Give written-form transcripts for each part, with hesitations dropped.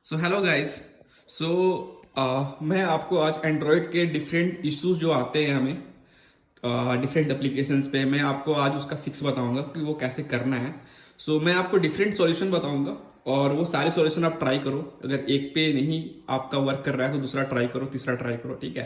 So hello guys. सो मैं आपको आज एंड्रॉयड के डिफरेंट इश्यूज जो आते हैं हमें डिफरेंट एप्लीकेशंस पे, मैं आपको आज उसका फिक्स बताऊंगा कि वो कैसे करना है। मैं आपको डिफरेंट सॉल्यूशन बताऊंगा और वो सारे सॉल्यूशन आप ट्राई करो। अगर एक पे नहीं आपका वर्क कर रहा है तो दूसरा ट्राई करो, तीसरा ट्राई करो, ठीक है।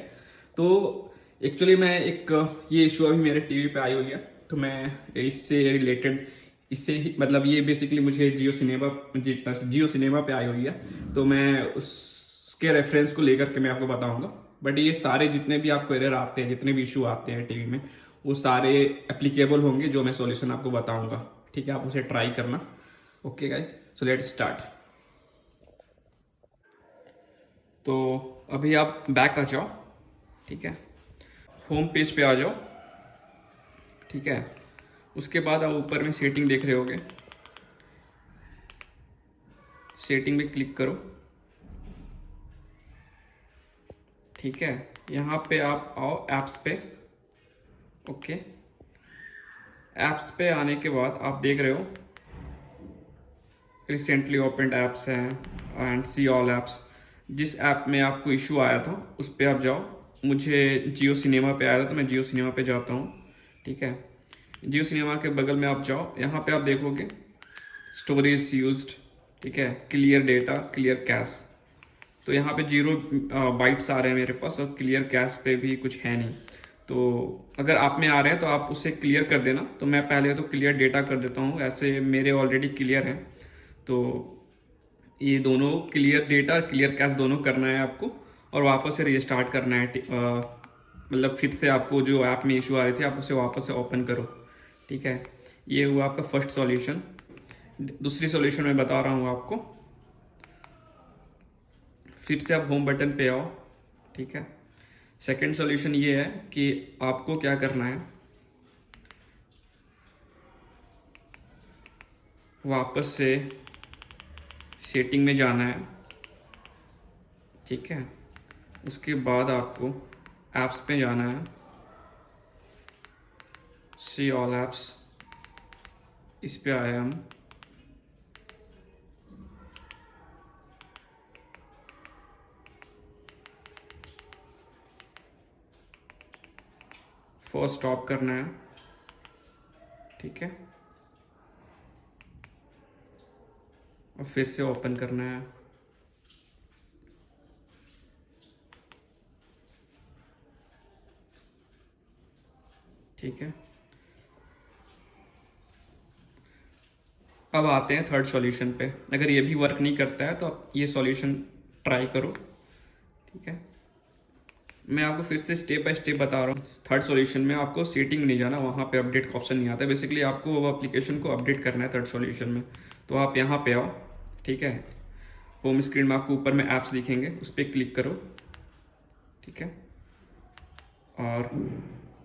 तो एक्चुअली मैं एक ये इशू अभी मेरे टीवी पे आई हुई है, तो मैं इससे रिलेटेड, इससे ही मतलब ये बेसिकली मुझे जियो सिनेमा पे आई हुई है, तो मैं उसके रेफरेंस को लेकर के मैं आपको बताऊंगा। बट ये सारे जितने भी आपको एरर आते हैं, जितने भी इशू आते हैं टीवी में, वो सारे एप्लीकेबल होंगे जो मैं सॉल्यूशन आपको बताऊंगा, ठीक है। आप उसे ट्राई करना। Okay guys, so let's start. तो अभी आप बैक आ जाओ, ठीक है। होम पेज पे आ जाओ, ठीक है। उसके बाद आप ऊपर में सेटिंग देख रहे होगे, सेटिंग में क्लिक करो, ठीक है। यहाँ पे आप आओ एप्स पे, ओके। एप्स पे आने के बाद आप देख रहे हो रिसेंटली ओपन्ड एप्स हैं एंड सी ऑल एप्स। जिस ऐप में आपको इशू आया था उस पर आप जाओ। मुझे जियो सिनेमा पे आया था तो मैं जियो सिनेमा पे जाता हूँ, ठीक है। जियो सिनेमा के बगल में आप जाओ, यहाँ पे आप देखोगे स्टोरेज यूज्ड, ठीक है, क्लियर डेटा, क्लियर कैश। तो यहाँ पे 0 बाइट्स आ रहे हैं मेरे पास और क्लियर कैश पे भी कुछ है नहीं। तो अगर आप में आ रहे हैं तो आप उसे क्लियर कर देना। तो मैं पहले तो क्लियर डेटा कर देता हूँ, ऐसे मेरे ऑलरेडी क्लियर हैं। तो ये दोनों क्लियर डेटा और क्लियर कैश दोनों करना है आपको और वापस से रीस्टार्ट करना है। मतलब फिर से आपको जो ऐप में इशू आ रहे थे आप उसे वापस से ओपन करो, ठीक है। ये हुआ आपका फर्स्ट सॉल्यूशन। दूसरी सॉल्यूशन मैं बता रहा हूँ आपको। फिर से आप होम बटन पे आओ, ठीक है। सेकंड सॉल्यूशन ये है कि आपको क्या करना है, वापस से सेटिंग में जाना है, ठीक है। उसके बाद आपको एप्स पे जाना है, सी ऑल एप्स, इस पे आए हम। फर्स्ट स्टॉप करना है, ठीक है, और फिर से ओपन करना है, ठीक है। अब आते हैं थर्ड सॉल्यूशन पे। अगर ये भी वर्क नहीं करता है तो आप ये सॉल्यूशन ट्राई करो, ठीक है। मैं आपको फिर से स्टेप बाय स्टेप बता रहा हूँ। थर्ड सॉल्यूशन में आपको सेटिंग में नहीं जाना, वहाँ पे अपडेट का ऑप्शन नहीं आता है। बेसिकली आपको वो एप्लीकेशन को अपडेट करना है थर्ड सॉल्यूशन में। तो आप यहाँ पे आओ, ठीक है। होम स्क्रीन में आपको ऊपर में ऐप्स दिखेंगे, उस पर क्लिक करो, ठीक है। और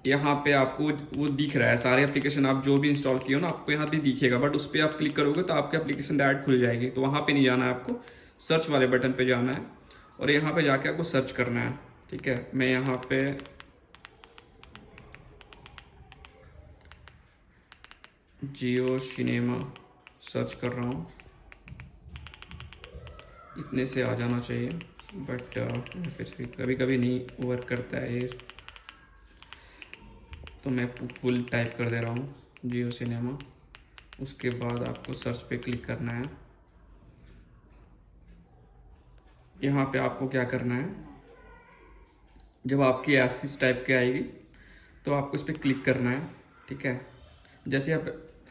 यहाँ पे आपको वो दिख रहा है सारे एप्लीकेशन आप जो भी इंस्टॉल किए हो ना, आपको यहाँ पे दिखेगा। बट उस पर आप क्लिक करोगे तो आपकी एप्लीकेशन डायरेक्ट खुल जाएगी। तो वहाँ पे नहीं जाना है आपको, सर्च वाले बटन पे जाना है और यहाँ पे जाके आपको सर्च करना है, ठीक है। मैं यहाँ पे जियो सिनेमा सर्च कर रहा हूँ, इतने से आ जाना चाहिए। बट फिर कभी कभी नहीं वर्क करता है ये, तो मैं फुल टाइप कर दे रहा हूँ जियो सिनेमा। उसके बाद आपको सर्च पे क्लिक करना है। यहाँ पे आपको क्या करना है, जब आपकी ऐसी टाइप के आएगी तो आपको इस पर क्लिक करना है, ठीक है। जैसे आप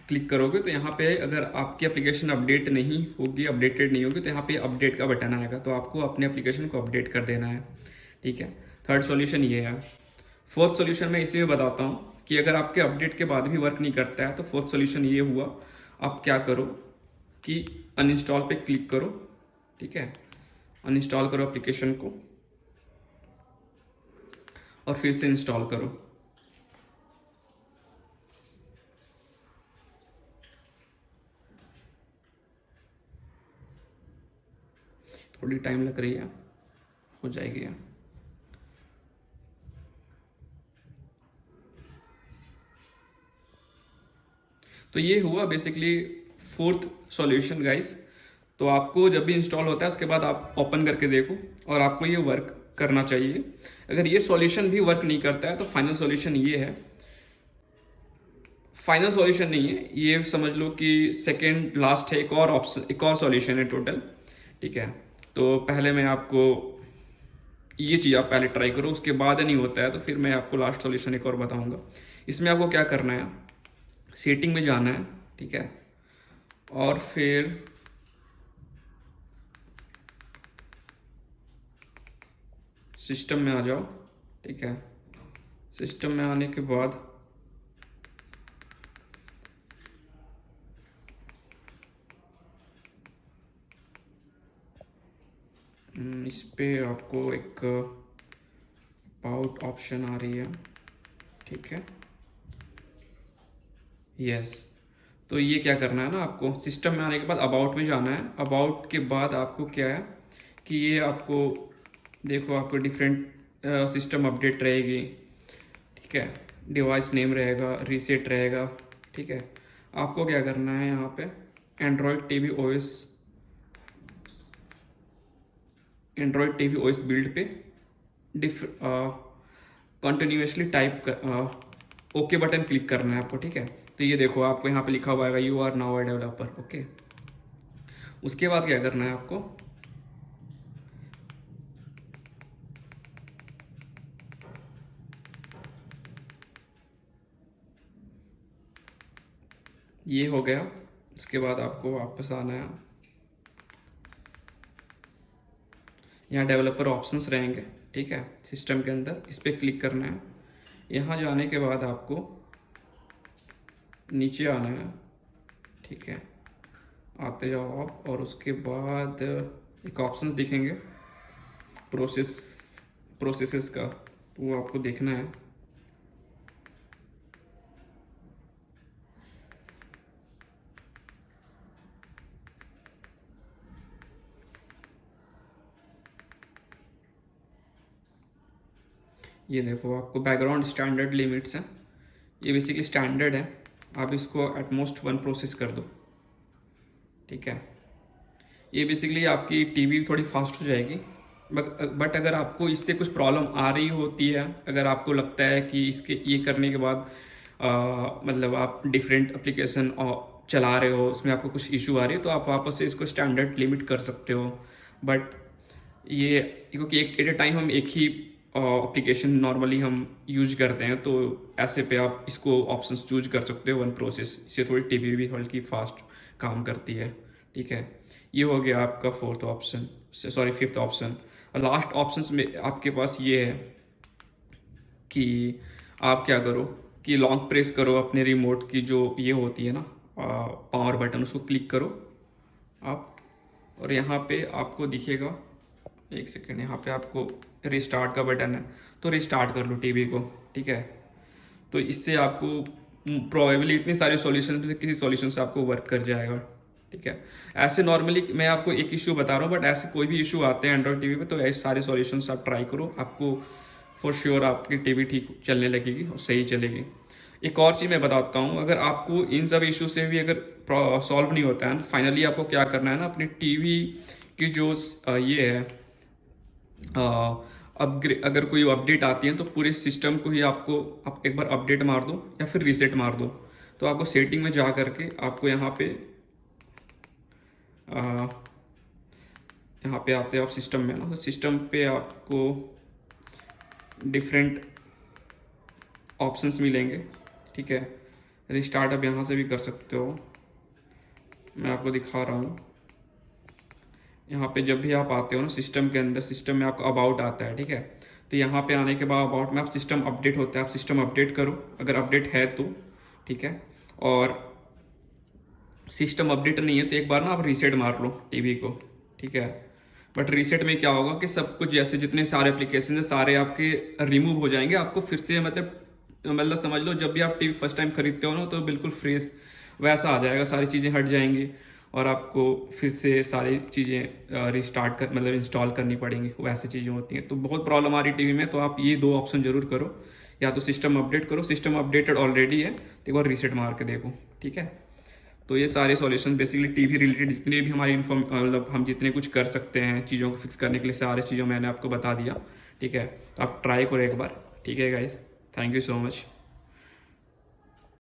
क्लिक करोगे तो यहाँ पे अगर आपकी एप्लीकेशन अपडेट नहीं होगी, अपडेटेड नहीं होगी, तो यहाँ पे अपडेट का बटन आएगा। तो आपको अपने एप्लीकेशन को अपडेट कर देना है, ठीक है। थर्ड सॉल्यूशन ये है। फोर्थ सॉल्यूशन मैं इसी में बताता हूँ कि अगर आपके अपडेट के बाद भी वर्क नहीं करता है तो फोर्थ सॉल्यूशन ये हुआ, आप क्या करो कि अनइंस्टॉल पे क्लिक करो, ठीक है। अनइंस्टॉल करो एप्लीकेशन को और फिर से इंस्टॉल करो। थोड़ी टाइम लग रही है, हो जाएगी है। तो ये हुआ बेसिकली फोर्थ सॉल्यूशन गाइस। तो आपको जब भी इंस्टॉल होता है उसके बाद आप ओपन करके देखो और आपको ये वर्क करना चाहिए। अगर ये सॉल्यूशन भी वर्क नहीं करता है तो फाइनल सॉल्यूशन ये है, फाइनल सॉल्यूशन नहीं है ये, समझ लो कि सेकंड लास्ट है, एक और ऑप्शन, एक और सॉल्यूशन है टोटल, ठीक है। तो पहले मैं आपको ये चीज़ आप पहले ट्राई करो, उसके बाद नहीं होता है तो फिर मैं आपको लास्ट सॉल्यूशन एक और बताऊंगा। इसमें आपको क्या करना है, सेटिंग में जाना है, ठीक है, और फिर सिस्टम में आ जाओ, ठीक है। सिस्टम में आने के बाद इस पे आपको एक अबाउट ऑप्शन आ रही है, ठीक है, यस। तो ये क्या करना है ना, आपको सिस्टम में आने के बाद अबाउट में जाना है। अबाउट के बाद आपको क्या है कि ये आपको देखो, आपको डिफरेंट सिस्टम अपडेट रहेगी, ठीक है, डिवाइस नेम रहेगा, रीसेट रहेगा, ठीक है। आपको क्या करना है यहाँ पे Android TV OS, Android TV OS build पे कंटिन्यूसली टाइप कर ओके बटन क्लिक करना है आपको, ठीक है। तो ये देखो आपको यहाँ पे लिखा हुआ है you are now a developer, okay. उसके बाद क्या करना है आपको, ये हो गया। उसके बाद आपको वापस आना है, यहाँ डेवलपर ऑप्शंस रहेंगे, ठीक है, सिस्टम के अंदर इस पर क्लिक करना है। यहाँ जाने के बाद आपको नीचे आना है, ठीक है, आते जाओ आप, और उसके बाद एक ऑप्शंस दिखेंगे प्रोसेसेस का, तो वो आपको देखना है। ये देखो आपको बैकग्राउंड स्टैंडर्ड लिमिट्स हैं, ये बेसिकली स्टैंडर्ड है, आप इसको एटमोस्ट 1 प्रोसेस कर दो, ठीक है। ये बेसिकली आपकी टीवी थोड़ी फास्ट हो जाएगी, बट अगर आपको इससे कुछ प्रॉब्लम आ रही होती है, अगर आपको लगता है कि इसके ये करने के बाद मतलब आप डिफरेंट एप्लीकेशन चला रहे हो, उसमें आपको कुछ इशू आ रही है, तो आप वापस से इसको स्टैंडर्ड लिमिट कर सकते हो। बट ये क्योंकि एक एट ए टाइम हम एक ही एप्लीकेशन नॉर्मली हम यूज करते हैं, तो ऐसे पे आप इसको ऑप्शंस चूज कर सकते हो 1 प्रोसेस, इससे थोड़ी टीवी भी हल्की फास्ट काम करती है, ठीक है। ये हो गया आपका 4th option, sorry 5th option. और लास्ट ऑप्शन में आपके पास ये है कि आप क्या करो कि लॉन्ग प्रेस करो अपने रिमोट की जो ये होती है ना पावर बटन, उसको क्लिक करो आप, और यहाँ पे आपको दिखेगा, एक सेकेंड, यहाँ पे आपको रिस्टार्ट का बटन है, तो रिस्टार्ट कर लो टीवी को, ठीक है। तो इससे आपको प्रोबेबली इतने सारे सॉल्यूशन में से किसी सॉल्यूशन से आपको वर्क कर जाएगा, ठीक है। ऐसे नॉर्मली मैं आपको एक इशू बता रहा हूँ, बट ऐसे कोई भी इशू आते हैं एंड्रॉयड टीवी पे तो ऐसे सारे सॉल्यूशंस आप ट्राई करो, आपको फॉर श्योर आपकी टीवी ठीक चलने लगेगी और सही चलेगी। एक और चीज़ मैं बताता हूँ, अगर आपको इन सब इशू से भी अगर सॉल्व नहीं होता है, फाइनली आपको क्या करना है ना, अपनी टीवी की जो ये है अपग्रेड, अगर कोई अपडेट आती है तो पूरे सिस्टम को ही आपको आप एक बार अपडेट मार दो या फिर रीसेट मार दो। तो आपको सेटिंग में जा करके आपको यहाँ पे आते हैं आप सिस्टम में ना, तो सिस्टम पे आपको डिफरेंट ऑप्शंस मिलेंगे, ठीक है। रिस्टार्ट आप यहाँ से भी कर सकते हो, मैं आपको दिखा रहा हूँ। यहाँ पे जब भी आप आते हो ना सिस्टम के अंदर, सिस्टम में आपको अबाउट आता है, ठीक है। तो यहाँ पे आने के बाद अबाउट में आप सिस्टम अपडेट होता है, आप सिस्टम अपडेट करो अगर अपडेट है तो, ठीक है। और सिस्टम अपडेट नहीं है तो एक बार ना आप रीसेट मार लो टीवी को, ठीक है। बट रीसेट में क्या होगा कि सब कुछ जैसे जितने सारे एप्लीकेशन है सारे आपके रिमूव हो जाएंगे, आपको फिर से मतलब समझ लो जब भी आप टीवी फर्स्ट टाइम खरीदते हो ना तो बिल्कुल फ्रेश वैसा आ जाएगा, सारी चीज़ें हट जाएंगी और आपको फिर से सारी चीज़ें रिस्टार्ट कर मतलब इंस्टॉल करनी पड़ेंगी, वैसी चीज़ें होती हैं। तो बहुत प्रॉब्लम आ रही टीवी में, तो आप ये 2 ऑप्शन जरूर करो, या तो सिस्टम अपडेट करो, सिस्टम अपडेटेड ऑलरेडी है तो एक बार रीसेट मार के देखो, ठीक है। तो ये सारे सॉल्यूशन बेसिकली टीवी रिलेटेड जितने भी हमारी मतलब हम जितने कुछ कर सकते हैं चीज़ों को फिक्स करने के लिए, सारे चीज़ों मैंने आपको बता दिया। ठीक है, तो आप ट्राई करो एक बार। ठीक है guys, thank you so much.